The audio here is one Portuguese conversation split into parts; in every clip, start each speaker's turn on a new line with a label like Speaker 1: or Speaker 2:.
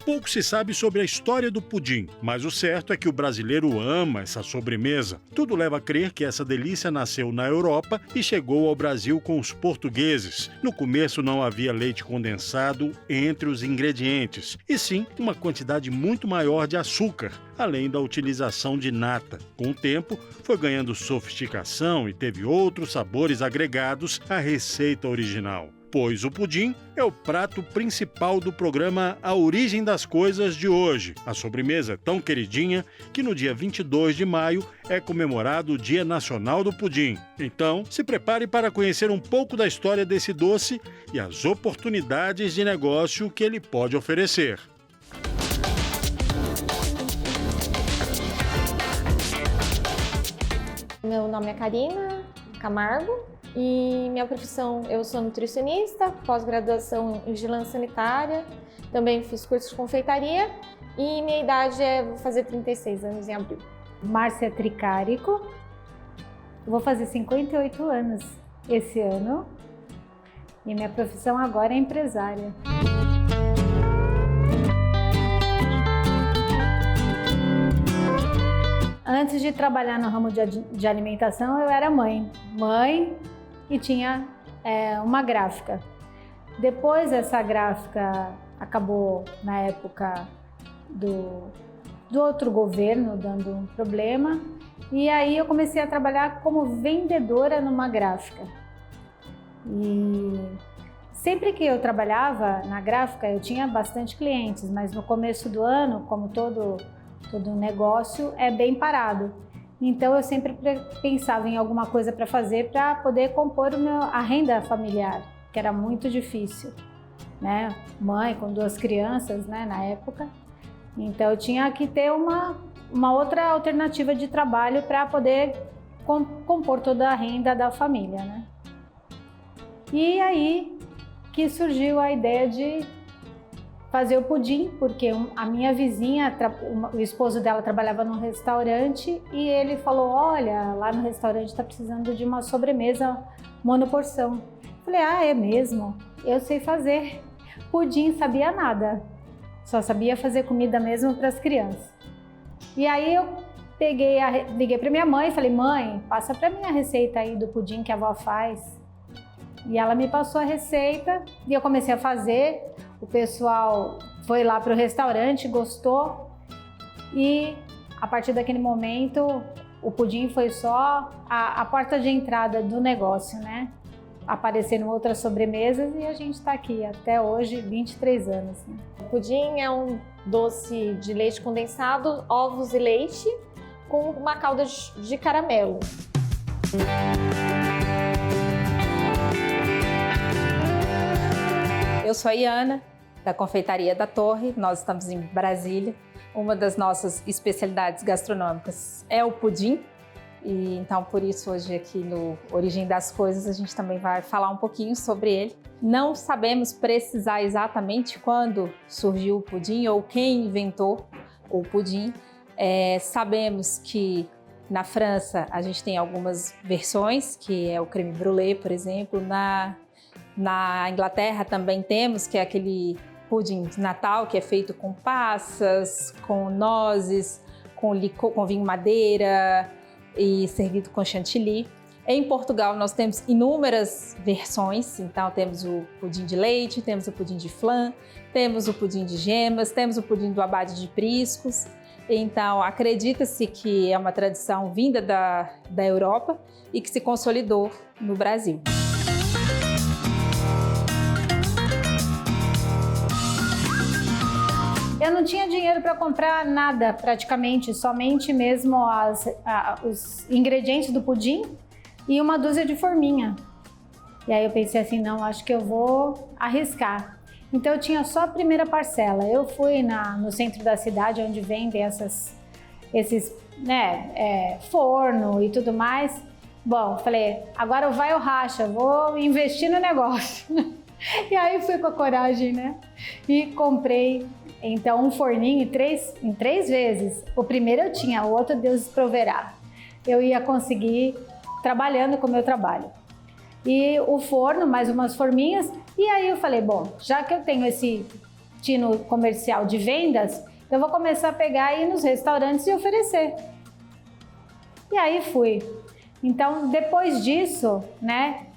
Speaker 1: Pouco se sabe sobre a história do pudim, mas o certo é que o brasileiro ama essa sobremesa. Tudo leva a crer que essa delícia nasceu na Europa e chegou ao Brasil com os portugueses. No começo não havia leite condensado entre os ingredientes, e sim uma quantidade muito maior de açúcar, além da utilização de nata. Com o tempo, foi ganhando sofisticação e teve outros sabores agregados à receita original. Pois o pudim é o prato principal do programa A Origem das Coisas de hoje. A sobremesa é tão queridinha que no dia 22 de maio é comemorado o Dia Nacional do Pudim. Então, se prepare para conhecer um pouco da história desse doce e as oportunidades de negócio que ele pode oferecer.
Speaker 2: Meu nome é Karina Camargo. E minha profissão, eu sou nutricionista, pós-graduação em vigilância sanitária, também fiz curso de confeitaria e minha idade vou fazer 36 anos em abril.
Speaker 3: Márcia Tricarico, vou fazer 58 anos esse ano e minha profissão agora é empresária. Antes de trabalhar no ramo de alimentação, eu era mãe e tinha uma gráfica. Depois essa gráfica acabou na época do outro governo dando um problema e aí eu comecei a trabalhar como vendedora numa gráfica. E sempre que eu trabalhava na gráfica eu tinha bastante clientes, mas no começo do ano, como todo negócio, é bem parado. Então eu sempre pensava em alguma coisa para fazer para poder compor a renda familiar, que era muito difícil, né? Mãe com 2 crianças, né, na época. Então eu tinha que ter uma outra alternativa de trabalho para poder compor toda a renda da família, né? E aí que surgiu a ideia de fazer o pudim, porque a minha vizinha, o esposo dela trabalhava num restaurante e ele falou, olha, lá no restaurante está precisando de uma sobremesa monoporção. Falei, ah, é mesmo? Eu sei fazer. Pudim sabia nada, só sabia fazer comida mesmo para as crianças. E aí eu liguei para minha mãe e falei, mãe, passa para mim a receita aí do pudim que a avó faz. E ela me passou a receita e eu comecei a fazer. O pessoal foi lá para o restaurante, gostou e a partir daquele momento o pudim foi só a porta de entrada do negócio, né? Apareceram outras sobremesas e a gente está aqui até hoje, 23 anos. Né?
Speaker 2: O pudim é um doce de leite condensado, ovos e leite com uma calda de caramelo.
Speaker 4: Eu sou a Iana, da Confeitaria da Torre, nós estamos em Brasília. Uma das nossas especialidades gastronômicas é o pudim, e então por isso hoje aqui no Origem das Coisas a gente também vai falar um pouquinho sobre ele. Não sabemos precisar exatamente quando surgiu o pudim ou quem inventou o pudim. Sabemos que na França a gente tem algumas versões, que é o creme brulee, por exemplo. Na Inglaterra também temos, que é aquele pudim de Natal, que é feito com passas, com nozes, com vinho madeira e servido com chantilly. Em Portugal nós temos inúmeras versões, então temos o pudim de leite, temos o pudim de flan, temos o pudim de gemas, temos o pudim do abade de priscos. Então acredita-se que é uma tradição vinda da Europa e que se consolidou no Brasil.
Speaker 3: Eu não tinha dinheiro para comprar nada, praticamente, somente mesmo os ingredientes do pudim e uma dúzia de forminha. E aí eu pensei assim, não, acho que eu vou arriscar. Então eu tinha só a primeira parcela. Eu fui no centro da cidade, onde vendem esses forno e tudo mais. Bom, falei, agora vai ou racha, vou investir no negócio. E aí fui com a coragem, né? E comprei. Então, um forninho em três vezes. O primeiro eu tinha, o outro Deus proverá. Eu ia conseguir trabalhando com o meu trabalho. E o forno, mais umas forminhas. E aí eu falei, bom, já que eu tenho destino comercial de vendas, eu vou começar a pegar e ir nos restaurantes e oferecer. E aí fui. Então, depois disso, né,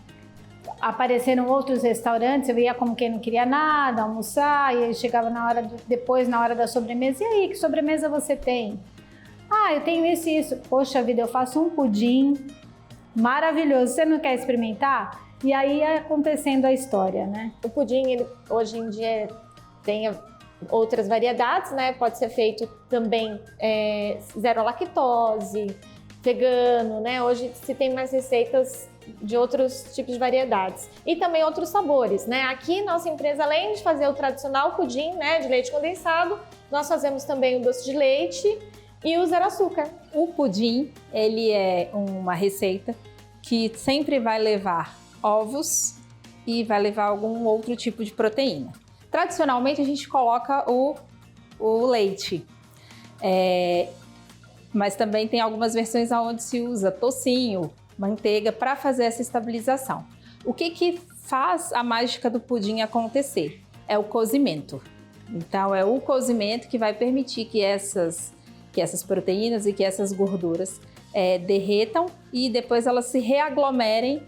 Speaker 3: apareceram outros restaurantes, eu ia como quem não queria nada, almoçar, e aí chegava depois na hora da sobremesa, e aí, que sobremesa você tem? Ah, eu tenho isso e isso. Poxa vida, eu faço um pudim maravilhoso, você não quer experimentar? E aí ia acontecendo a história, né?
Speaker 2: O pudim, ele, hoje em dia, tem outras variedades, né? Pode ser feito também zero lactose, vegano, né? Hoje se tem mais receitas de outros tipos de variedades. E também outros sabores, né? Aqui, nossa empresa, além de fazer o tradicional pudim, né, de leite condensado, nós fazemos também o doce de leite e o zero açúcar.
Speaker 4: O pudim, ele é uma receita que sempre vai levar ovos e vai levar algum outro tipo de proteína. Tradicionalmente, a gente coloca o leite, mas também tem algumas versões onde se usa tocinho, manteiga para fazer essa estabilização. O que faz a mágica do pudim acontecer? É o cozimento. Então, é o cozimento que vai permitir que essas proteínas e que essas gorduras derretam e depois elas se reaglomerem,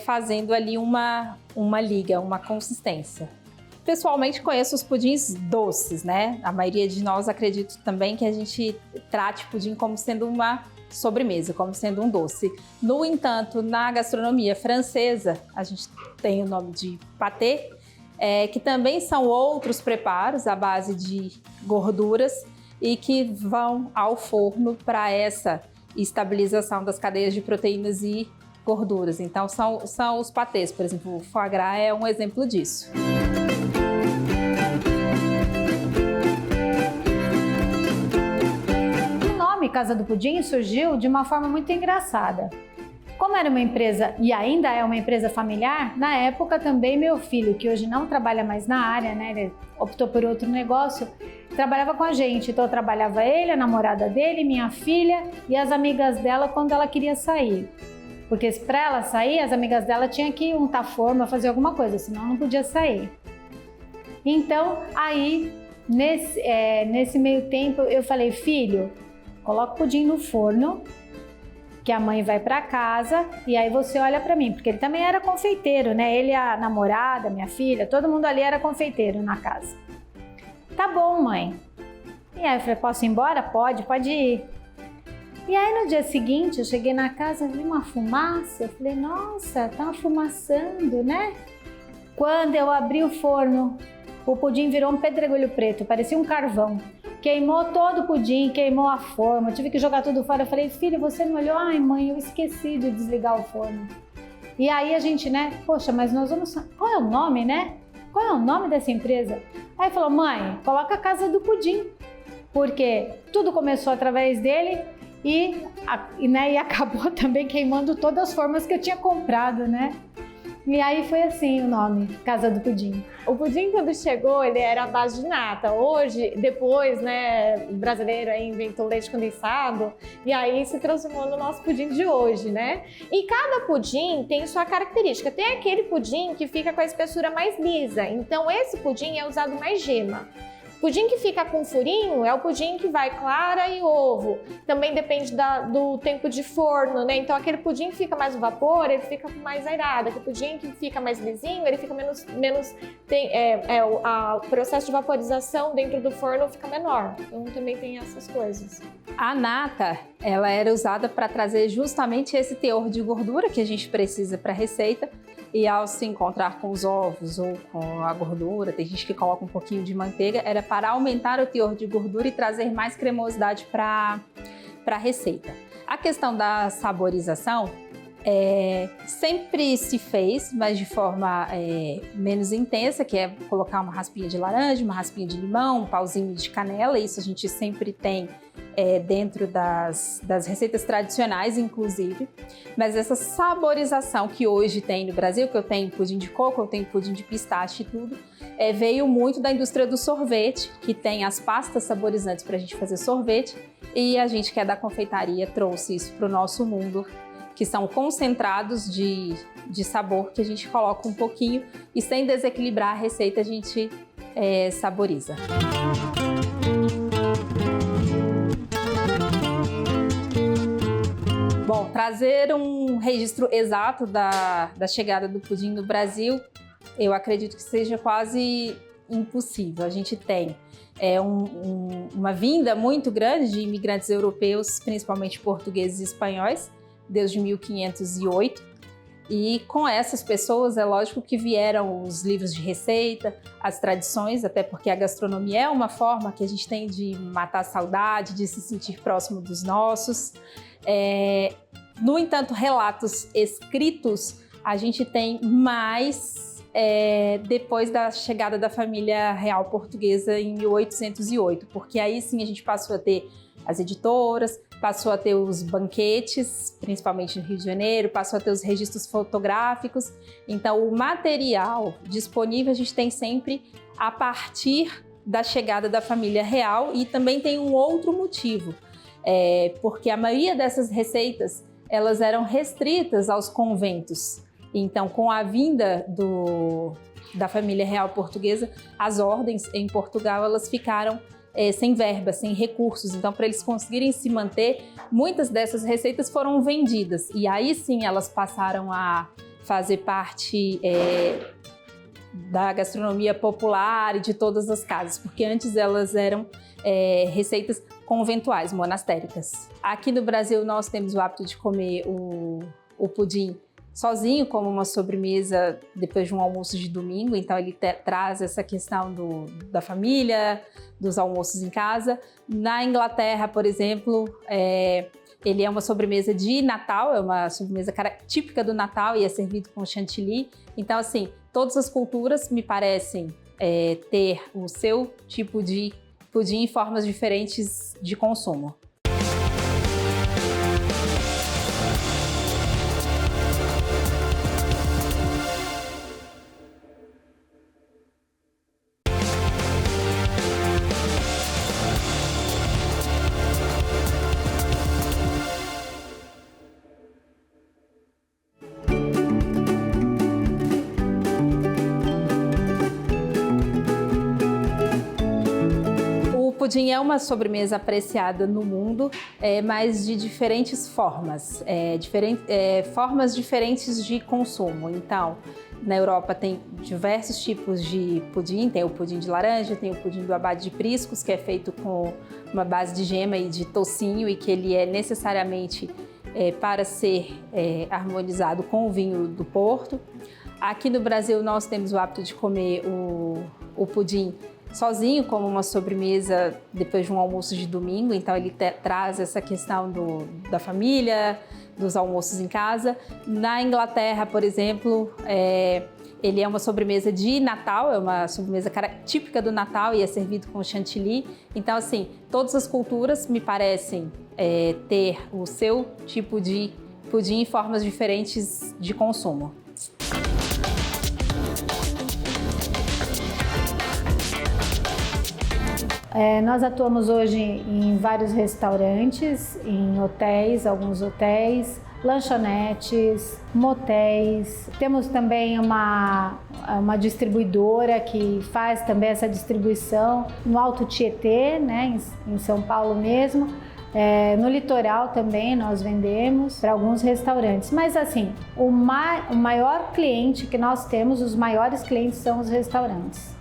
Speaker 4: fazendo ali uma liga, uma consistência. Pessoalmente, conheço os pudins doces, né? A maioria de nós acredita também que a gente trate pudim como sendo uma sobremesa, como sendo um doce. No entanto, na gastronomia francesa, a gente tem o nome de pâté, que também são outros preparos à base de gorduras e que vão ao forno para essa estabilização das cadeias de proteínas e gorduras. Então, são os pâtés, por exemplo, o foie gras é um exemplo disso.
Speaker 3: Casa do Pudim surgiu de uma forma muito engraçada. Como era uma empresa e ainda é uma empresa familiar, na época também meu filho, que hoje não trabalha mais na área, né, ele optou por outro negócio, trabalhava com a gente. Então eu trabalhava ele, a namorada dele, minha filha e as amigas dela quando ela queria sair. Porque para ela sair, as amigas dela tinham que untar forma, fazer alguma coisa, senão não podia sair. Então aí, nesse meio tempo, eu falei, filho, coloca o pudim no forno, que a mãe vai para casa e aí você olha para mim, porque ele também era confeiteiro, né? Ele, a namorada, minha filha, todo mundo ali era confeiteiro na casa. Tá bom, mãe. E aí eu falei, posso ir embora? Pode ir. E aí no dia seguinte eu cheguei na casa, vi uma fumaça, eu falei, nossa, tá fumaçando, né? Quando eu abri o forno, o pudim virou um pedregulho preto, parecia um carvão. Queimou todo o pudim, queimou a forma, tive que jogar tudo fora. Eu falei, filho, você não olhou? Ai, mãe, eu esqueci de desligar o forno. E aí a gente, né, poxa, mas nós vamos... Qual é o nome, né? Qual é o nome dessa empresa? Aí falou, mãe, coloca a Casa do Pudim, porque tudo começou através dele e acabou também queimando todas as formas que eu tinha comprado, né? E aí foi assim o nome, Casa do Pudim.
Speaker 2: O pudim, quando chegou, ele era à base de nata. Hoje, depois, né, o brasileiro aí inventou leite condensado e aí se transformou no nosso pudim de hoje, né? E cada pudim tem sua característica. Tem aquele pudim que fica com a espessura mais lisa. Então, esse pudim é usado mais gema. Pudim que fica com furinho é o pudim que vai clara e ovo. Também depende do tempo de forno, né? Então aquele pudim que fica mais no vapor, ele fica com mais airado. Aquele pudim que fica mais lisinho, ele fica menos o processo de vaporização dentro do forno fica menor. Então também tem essas coisas.
Speaker 4: A nata, ela era usada para trazer justamente esse teor de gordura que a gente precisa para a receita. E ao se encontrar com os ovos ou com a gordura, tem gente que coloca um pouquinho de manteiga, era para aumentar o teor de gordura e trazer mais cremosidade para a receita. A questão da saborização sempre se fez, mas de forma menos intensa, que é colocar uma raspinha de laranja, uma raspinha de limão, um pauzinho de canela. Isso a gente sempre tem dentro das receitas tradicionais, inclusive. Mas essa saborização que hoje tem no Brasil, que eu tenho pudim de coco, eu tenho pudim de pistache e tudo, veio muito da indústria do sorvete, que tem as pastas saborizantes para a gente fazer sorvete, e a gente que é da confeitaria trouxe isso para o nosso mundo, que são concentrados de sabor que a gente coloca um pouquinho e sem desequilibrar a receita a gente saboriza. Bom, trazer um registro exato da chegada do pudim no Brasil, eu acredito que seja quase impossível. A gente tem uma vinda muito grande de imigrantes europeus, principalmente portugueses e espanhóis, desde 1508. E com essas pessoas, é lógico que vieram os livros de receita, as tradições, até porque a gastronomia é uma forma que a gente tem de matar a saudade, de se sentir próximo dos nossos. No entanto, relatos escritos, a gente tem mais depois da chegada da família real portuguesa em 1808, porque aí sim a gente passou a ter as editoras, passou a ter os banquetes, principalmente no Rio de Janeiro, passou a ter os registros fotográficos. Então, o material disponível a gente tem sempre a partir da chegada da família real, e também tem um outro motivo, porque a maioria dessas receitas elas eram restritas aos conventos. Então, com a vinda da família real portuguesa, as ordens em Portugal elas ficaram sem verba, sem recursos. Então, para eles conseguirem se manter, muitas dessas receitas foram vendidas. E aí sim elas passaram a fazer parte da gastronomia popular e de todas as casas, porque antes elas eram receitas conventuais, monastéricas. Aqui no Brasil nós temos o hábito de comer o pudim sozinho, como uma sobremesa depois de um almoço de domingo. Então ele traz essa questão da família, dos almoços em casa. Na Inglaterra, por exemplo, ele é uma sobremesa de Natal, é uma sobremesa típica do Natal e é servido com chantilly. Então, assim, todas as culturas me parecem ter o seu tipo de pudim em formas diferentes de consumo. O pudim é uma sobremesa apreciada no mundo, mas de diferentes formas, formas diferentes de consumo. Então, na Europa tem diversos tipos de pudim, tem o pudim de laranja, tem o pudim do abade de priscos, que é feito com uma base de gema e de toucinho, e que ele é necessariamente para ser harmonizado com o vinho do Porto. Aqui no Brasil nós temos o hábito de comer o pudim sozinho, como uma sobremesa depois de um almoço de domingo. Então ele traz essa questão da família, dos almoços em casa. Na Inglaterra, por exemplo, ele é uma sobremesa de Natal, é uma sobremesa típica do Natal e é servido com chantilly. Então, assim, todas as culturas me parecem ter o seu tipo de pudim em formas diferentes de consumo.
Speaker 3: Nós atuamos hoje em vários restaurantes, em hotéis, alguns hotéis, lanchonetes, motéis. Temos também uma distribuidora que faz também essa distribuição no Alto Tietê, né, em São Paulo mesmo. No litoral também nós vendemos para alguns restaurantes. Mas assim, o maior cliente que nós temos, os maiores clientes são os restaurantes.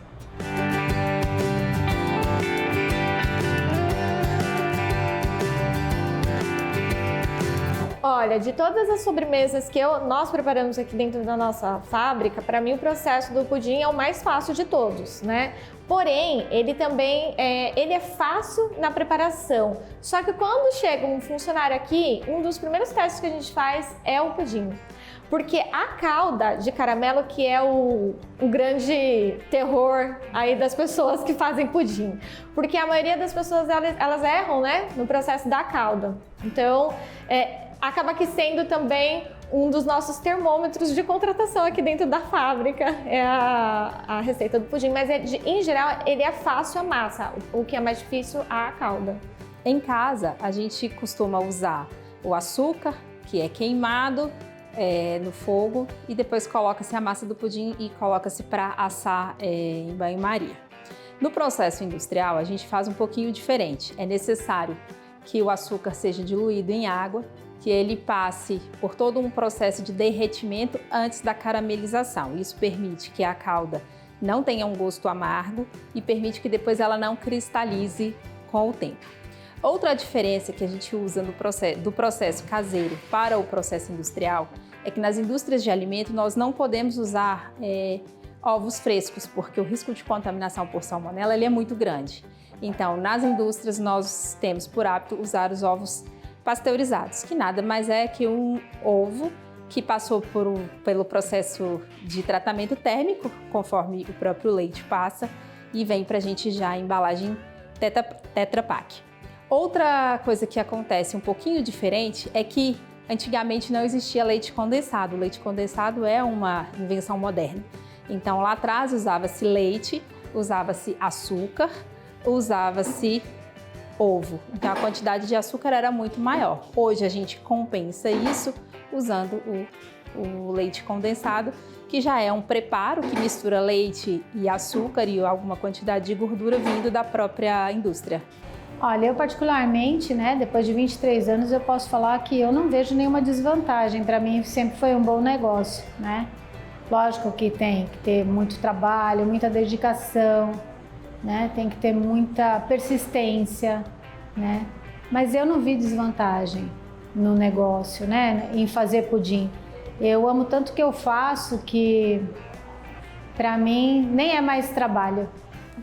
Speaker 2: Olha, de todas as sobremesas que nós preparamos aqui dentro da nossa fábrica, para mim o processo do pudim é o mais fácil de todos, né? Porém, ele também ele é fácil na preparação. Só que quando chega um funcionário aqui, um dos primeiros testes que a gente faz é o pudim. Porque a calda de caramelo que é o grande terror aí das pessoas que fazem pudim. Porque a maioria das pessoas, elas erram, né, no processo da calda. Então, acaba aqui sendo também um dos nossos termômetros de contratação aqui dentro da fábrica, é a receita do pudim. Mas, em geral, ele é fácil a massa, o que é mais difícil a calda.
Speaker 4: Em casa, a gente costuma usar o açúcar, que é queimado no fogo, e depois coloca-se a massa do pudim e coloca-se para assar em banho-maria. No processo industrial, a gente faz um pouquinho diferente. É necessário que o açúcar seja diluído em água, que ele passe por todo um processo de derretimento antes da caramelização. Isso permite que a calda não tenha um gosto amargo e permite que depois ela não cristalize com o tempo. Outra diferença que a gente usa do processo caseiro para o processo industrial é que nas indústrias de alimento nós não podemos usar ovos frescos, porque o risco de contaminação por salmonela ele é muito grande. Então, nas indústrias nós temos por hábito usar os ovos pasteurizados, que nada mais é que um ovo que passou pelo processo de tratamento térmico, conforme o próprio leite passa, e vem para a gente já em embalagem Tetra Pak. Outra coisa que acontece um pouquinho diferente é que antigamente não existia leite condensado. O leite condensado é uma invenção moderna. Então lá atrás usava-se leite, usava-se açúcar, usava-se ovo. Então a quantidade de açúcar era muito maior. Hoje a gente compensa isso usando o leite condensado, que já é um preparo que mistura leite e açúcar e alguma quantidade de gordura vindo da própria indústria.
Speaker 3: Olha, eu particularmente, né, depois de 23 anos, eu posso falar que eu não vejo nenhuma desvantagem. Para mim sempre foi um bom negócio, né? Lógico que tem que ter muito trabalho, muita dedicação, né? Tem que ter muita persistência, né? Mas eu não vi desvantagem no negócio, né? Em fazer pudim. Eu amo tanto que eu faço que para mim nem é mais trabalho.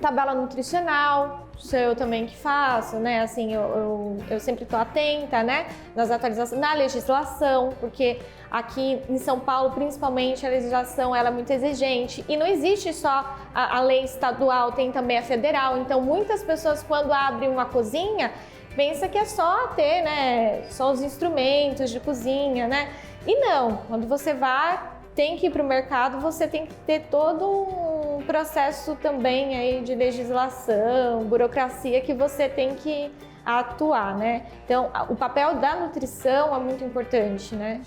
Speaker 2: Tabela nutricional, sou eu também que faço, né? Assim, eu sempre estou atenta, né? Nas atualizações, na legislação, porque aqui em São Paulo, principalmente, a legislação ela é muito exigente e não existe só a lei estadual, tem também a federal. Então, muitas pessoas, quando abrem uma cozinha, pensam que é só ter, né? Só os instrumentos de cozinha, né? E não, quando você vai, tem que ir para o mercado, você tem que ter todo um processo também aí de legislação, burocracia que você tem que atuar, né? Então, o papel da nutrição é muito importante, né?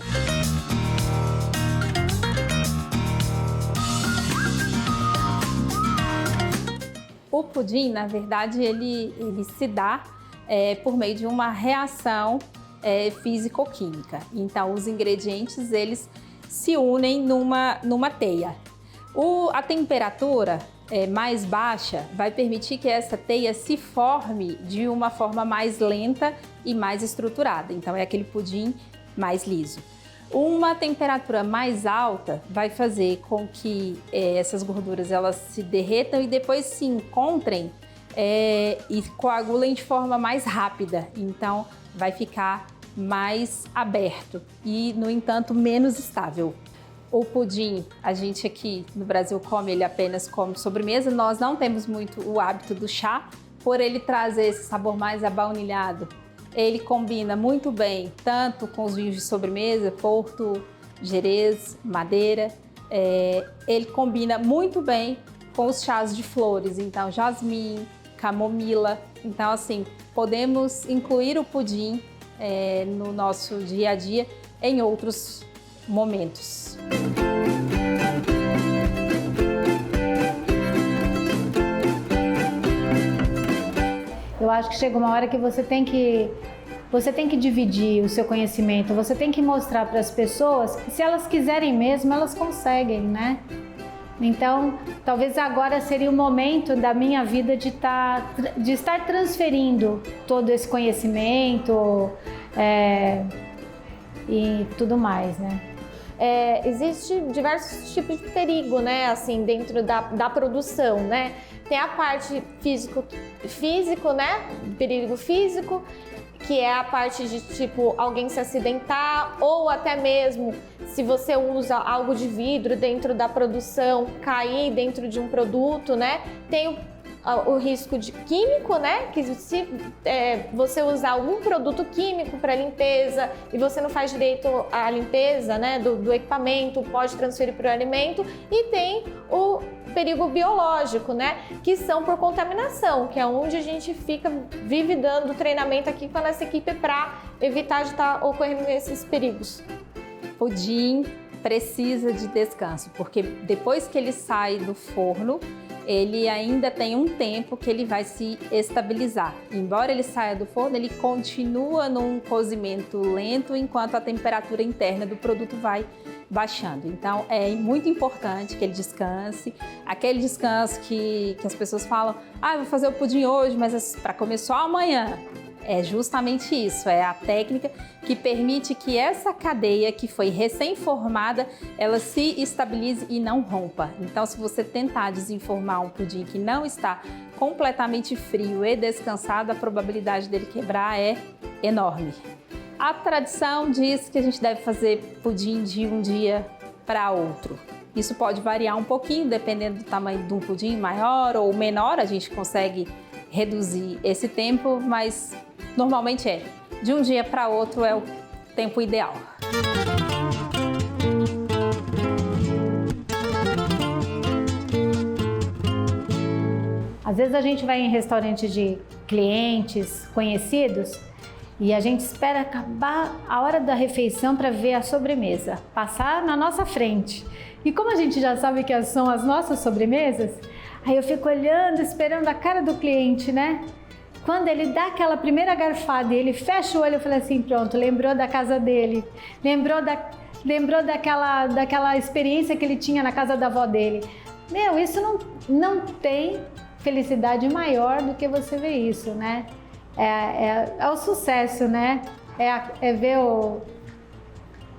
Speaker 4: O pudim, na verdade, ele se dá por meio de uma reação físico-química. Então, os ingredientes, eles se unem numa teia. A temperatura mais baixa vai permitir que essa teia se forme de uma forma mais lenta e mais estruturada. Então, é aquele pudim mais liso. Uma temperatura mais alta vai fazer com que essas gorduras elas se derretam e depois se encontrem e coagulem de forma mais rápida. Então, vai ficar mais aberto e, no entanto, menos estável. O pudim, a gente aqui no Brasil come ele apenas como sobremesa. Nós não temos muito o hábito do chá, por ele trazer esse sabor mais abaunilhado. Ele combina muito bem tanto com os vinhos de sobremesa, Porto, Jerez, Madeira. Ele combina muito bem com os chás de flores, então jasmim, camomila. Então, assim, podemos incluir o pudim no nosso dia a dia em outros momentos.
Speaker 3: Eu acho que chega uma hora que você tem que dividir o seu conhecimento, você tem que mostrar para as pessoas que se elas quiserem mesmo, elas conseguem, né? Então, talvez agora seria o momento da minha vida de estar transferindo todo esse conhecimento e tudo mais, né?
Speaker 2: Existe diversos tipos de perigo, né? Assim, dentro da produção, né? Tem a parte físico, né? Perigo físico, que é a parte de tipo alguém se acidentar ou até mesmo se você usa algo de vidro dentro da produção, cair dentro de um produto, né? Tem o risco de químico, né? Que se você usar algum produto químico para limpeza e você não faz direito à limpeza, né? Do equipamento, pode transferir para o alimento. E tem o perigo biológico, né? Que são por contaminação, que é onde a gente vive dando treinamento aqui com a nossa equipe para evitar de estar ocorrendo esses perigos.
Speaker 4: Pudim precisa de descanso, porque depois que ele sai do forno, ele ainda tem um tempo que ele vai se estabilizar. Embora ele saia do forno, ele continua num cozimento lento enquanto a temperatura interna do produto vai baixando. Então é muito importante que ele descanse. Aquele descanso que as pessoas falam, eu vou fazer o pudim hoje, mas para comer só amanhã. É justamente isso, é a técnica que permite que essa cadeia que foi recém-formada, ela se estabilize e não rompa. Então, se você tentar desenformar um pudim que não está completamente frio e descansado, a probabilidade dele quebrar é enorme. A tradição diz que a gente deve fazer pudim de um dia para outro. Isso pode variar um pouquinho, dependendo do tamanho de um pudim maior ou menor, a gente consegue reduzir esse tempo, mas normalmente de um dia para outro é o tempo ideal.
Speaker 3: Às vezes a gente vai em restaurante de clientes conhecidos e a gente espera acabar a hora da refeição para ver a sobremesa, passar na nossa frente. E como a gente já sabe que são as nossas sobremesas, aí eu fico olhando, esperando a cara do cliente, né? Quando ele dá aquela primeira garfada e ele fecha o olho, eu falei assim, pronto, lembrou da casa dele, lembrou daquela experiência que ele tinha na casa da avó dele. Meu, isso não tem felicidade maior do que você ver isso, né? É o sucesso, né? É ver o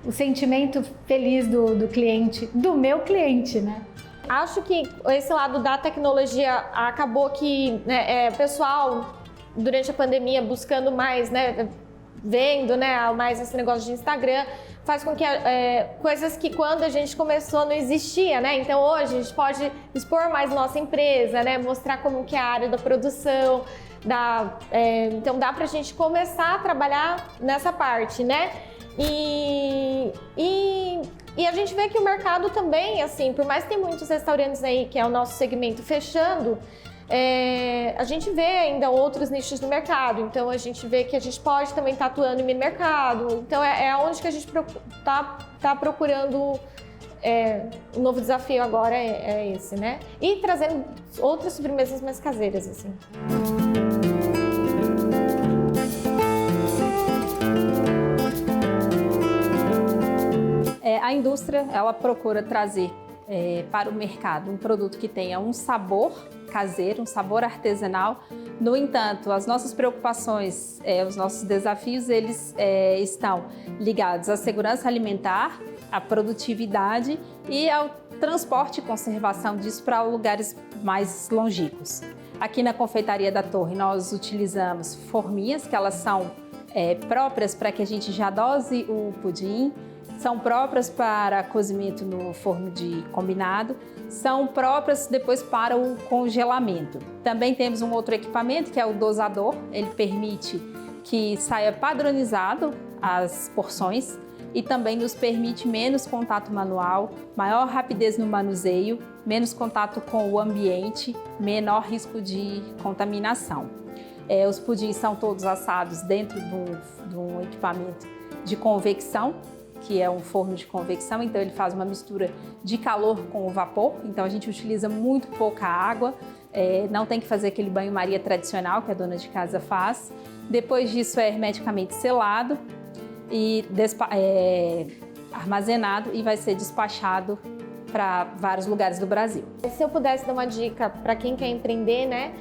Speaker 3: sentimento feliz do cliente, do meu cliente, né?
Speaker 2: Acho que esse lado da tecnologia acabou que o pessoal, durante a pandemia, buscando mais, né, vendo, né, mais esse negócio de Instagram, faz com que coisas que quando a gente começou não existia, né? Então hoje a gente pode expor mais nossa empresa, né, mostrar como que é a área da produção, então dá pra gente começar a trabalhar nessa parte, né? E a gente vê que o mercado também, assim, por mais que tem muitos restaurantes aí, que é o nosso segmento, fechando, a gente vê ainda outros nichos no mercado. Então a gente vê que a gente pode também estar atuando em mercado. Então é onde que a gente tá procurando. O novo desafio agora é esse, né? E trazendo outras sobremesas mais caseiras, assim.
Speaker 4: A indústria, ela procura trazer para o mercado um produto que tenha um sabor caseiro, um sabor artesanal. No entanto, as nossas preocupações, os nossos desafios, eles estão ligados à segurança alimentar, à produtividade e ao transporte e conservação disso para lugares mais longínquos. Aqui na Confeitaria da Torre, nós utilizamos forminhas, que elas são próprias para que a gente já dose o pudim, são próprias para cozimento no forno de combinado, são próprias depois para o congelamento. Também temos um outro equipamento que é o dosador, ele permite que saia padronizado as porções e também nos permite menos contato manual, maior rapidez no manuseio, menos contato com o ambiente, menor risco de contaminação. Os pudins são todos assados dentro de um equipamento de convecção, que é um forno de convecção, então ele faz uma mistura de calor com o vapor, então a gente utiliza muito pouca água, não tem que fazer aquele banho-maria tradicional que a dona de casa faz. Depois disso é hermeticamente selado e armazenado e vai ser despachado para vários lugares do Brasil.
Speaker 2: Se eu pudesse dar uma dica para quem quer empreender, né?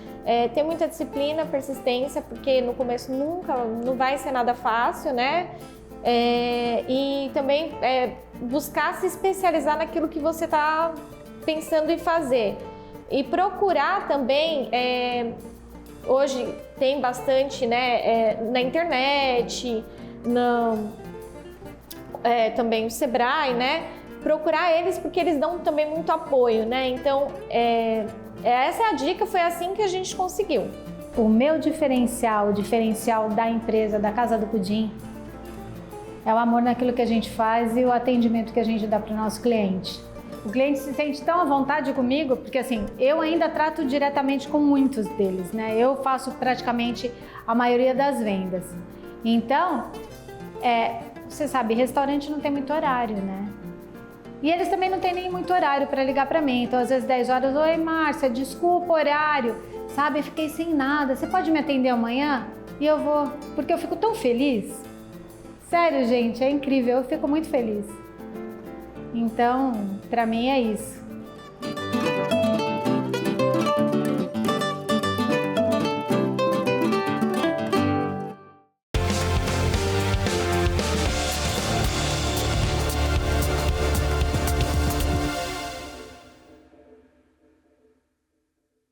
Speaker 2: Ter muita disciplina, persistência, porque no começo não vai ser nada fácil, né? E também buscar se especializar naquilo que você está pensando em fazer. E procurar também, hoje tem bastante, né, na internet, também o Sebrae, né? Procurar eles porque eles dão também muito apoio, né? Então, essa é a dica, foi assim que a gente conseguiu.
Speaker 3: O meu diferencial, o diferencial da empresa, da Casa do Pudim, é o amor naquilo que a gente faz e o atendimento que a gente dá para o nosso cliente. O cliente se sente tão à vontade comigo, porque assim, eu ainda trato diretamente com muitos deles, né? Eu faço praticamente a maioria das vendas. Então, você sabe, restaurante não tem muito horário, né? E eles também não têm nem muito horário para ligar para mim. Então, às vezes, 10 horas, oi, Márcia, desculpa o horário, sabe? Eu fiquei sem nada. Você pode me atender amanhã? E eu vou, porque eu fico tão feliz. Sério, gente, é incrível. Eu fico muito feliz. Então, para mim é isso.